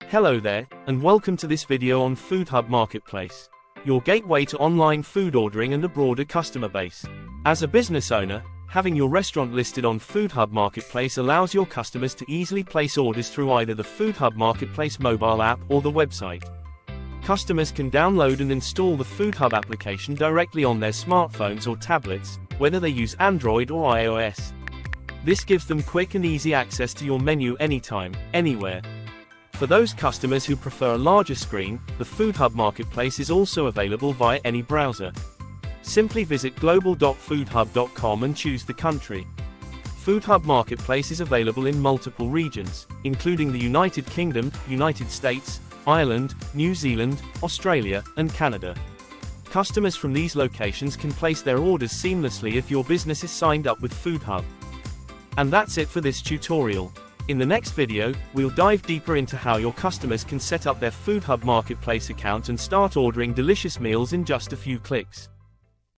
Hello there, and welcome to this video on Foodhub Marketplace, your gateway to online food ordering and a broader customer base. As a business owner, having your restaurant listed on Foodhub Marketplace allows your customers to easily place orders through either the Foodhub Marketplace mobile app or the website. Customers can download and install the Foodhub application directly on their smartphones or tablets, whether they use Android or iOS. This gives them quick and easy access to your menu anytime, anywhere. For those customers who prefer a larger screen, the Foodhub Marketplace is also available via any browser. Simply visit global.foodhub.com and choose the country. Foodhub Marketplace is available in multiple regions, including the United Kingdom, United States, Ireland, New Zealand, Australia, and Canada. Customers from these locations can place their orders seamlessly if your business is signed up with Foodhub. And that's it for this tutorial. In the next video, we'll dive deeper into how your customers can set up their Foodhub Marketplace account and start ordering delicious meals in just a few clicks.